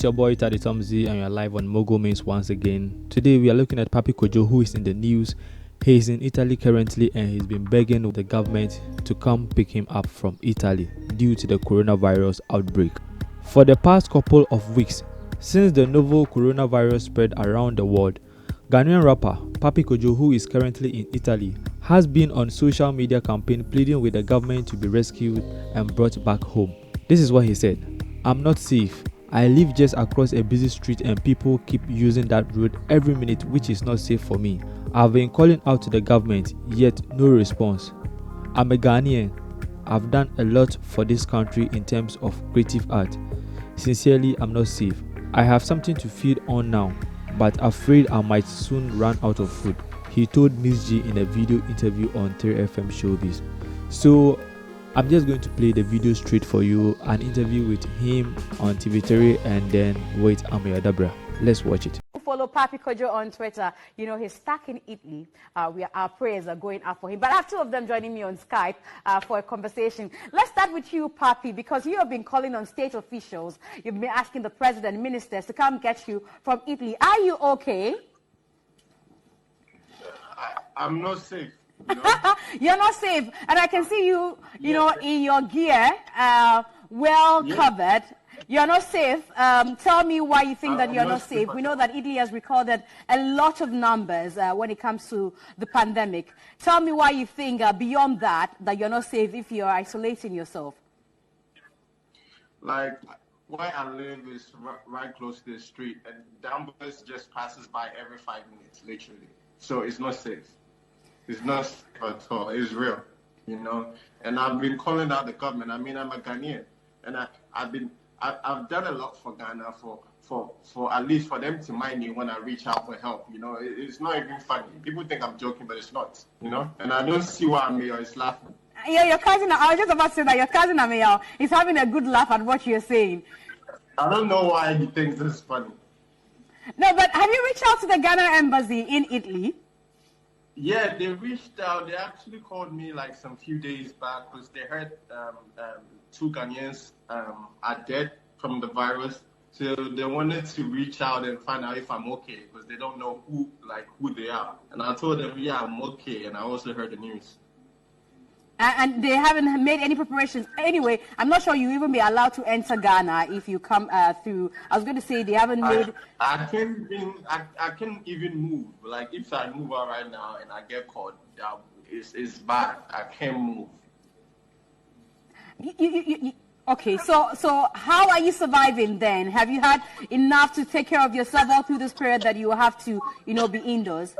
It's your boy taddithomas and you're live on MOGUL MEANS once again. Today we are looking at Pappy Kojo, who is in the news. He is in Italy currently and he's been begging the government to come pick him up from Italy due to the coronavirus outbreak. For the past couple of weeks, since the novel coronavirus spread around the world, Ghanaian rapper Pappy Kojo, who is currently in Italy, has been on social media campaign pleading with the government to be rescued and brought back home. This is what he said: "I'm not safe. I live just across a busy street and people keep using that road every minute, which is not safe for me. I've been calling out to the government, yet no response. I'm a Ghanaian. I've done a lot for this country in terms of creative art. Sincerely, I'm not safe. I have something to feed on now, but afraid I might soon run out of food," he told Miss G in a video interview on 3FM Showbiz. So I'm just going to play the video straight for you, an interview with him on TV3 and then with Dabra. Let's watch it. Follow Pappy Kojo on Twitter. You know, he's stuck in Italy. Our prayers are going up for him. But I have two of them joining me on Skype for a conversation. Let's start with you, Pappy, because you have been calling on state officials. You've been asking the president, ministers to come get you from Italy. Are you okay? I'm not safe. You know? You're not safe. And I can see you, you know, in your gear, well covered. You're not safe. Tell me why you think that you're not safe. We know that Italy has recorded a lot of numbers when it comes to the pandemic. Tell me why you think beyond that you're not safe if you're isolating yourself. Like, where I live is right close to the street, and the ambulance just passes by every 5 minutes, literally. So it's not safe. It's not safe at all. It's real, you know. And I've been calling out the government. I mean, I'm a Ghanaian, and I've done a lot for Ghana for at least for them to mind me when I reach out for help. You know, it's not even funny. People think I'm joking, but it's not. You know, and I don't see why Mayor is laughing. Yeah, your cousin. I was just about to say that your cousin Mayor is having a good laugh at what you're saying. I don't know why he thinks this is funny. No, but have you reached out to the Ghana embassy in Italy? Yeah, they reached out. They actually called me like some few days back because they heard 2 Ghanaians are dead from the virus. So they wanted to reach out and find out if I'm okay because they don't know who they are. And I told them, yeah, I'm okay. And I also heard the news. And they haven't made any preparations. Anyway, I'm not sure you even be allowed to enter Ghana if you come through. I was going to say they haven't made. I can't even move. Like if I move out right now and I get caught, it's bad. I can't move. Okay, so how are you surviving then? Have you had enough to take care of yourself all through this period that you have to, you know, be indoors?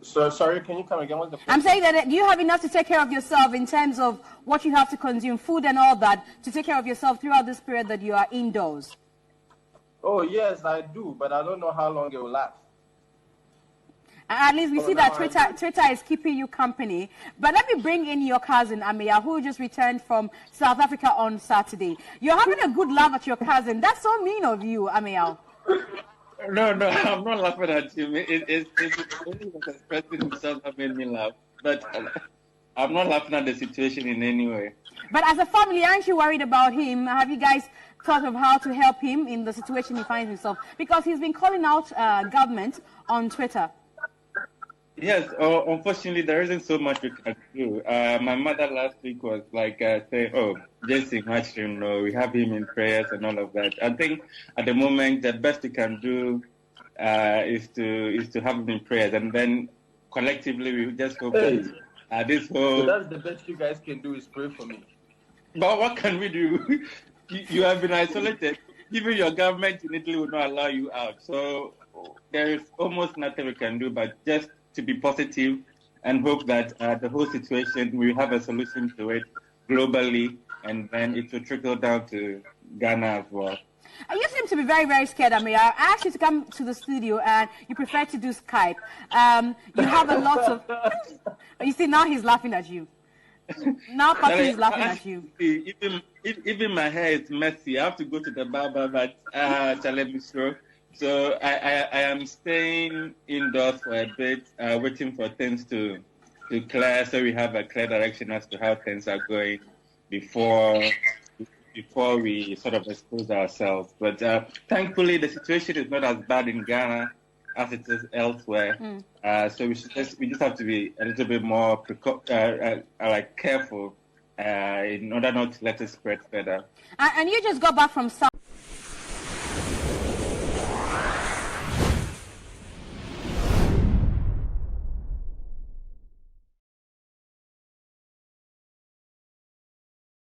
So sorry, can you come again? What's the question? I'm saying that do you have enough to take care of yourself in terms of what you have to consume, food and all that, to take care of yourself throughout this period that you are indoors? Oh yes, I do, but I don't know how long it will last. At least we see that Twitter is keeping you company. But let me bring in your cousin, Amaya, who just returned from South Africa on Saturday. You're having a good laugh at your cousin. That's so mean of you, Amaya. No, I'm not laughing at him. It's only was expressing himself that made me laugh. But I'm not laughing at the situation in any way. But as a family, aren't you worried about him? Have you guys thought of how to help him in the situation he finds himself? Because he's been calling out government on Twitter. Yes, unfortunately, there isn't so much we can do. My mother last week was like saying, "Oh, just imagine, we have him in prayers and all of that." I think at the moment the best we can do is to have him in prayers, and then collectively we just hope that this whole. So that's the best you guys can do is pray for me. But what can we do? You have been isolated. Even your government in Italy will not allow you out. So there is almost nothing we can do, but just to be positive and hope that the whole situation, we have a solution to it globally, and then it will trickle down to Ghana as well. You seem to be very, very scared, Amir. I asked you to come to the studio and you prefer to do Skype. You have a lot of... You see, now he's laughing at you. Now Pappy is laughing at you. Even my hair is messy. I have to go to the barber, but so I am staying indoors for a bit, waiting for things to clear, so we have a clear direction as to how things are going before before we sort of expose ourselves. But thankfully, the situation is not as bad in Ghana as it is elsewhere. So we just have to be a little bit more careful in order not to let it spread further. And you just got back from South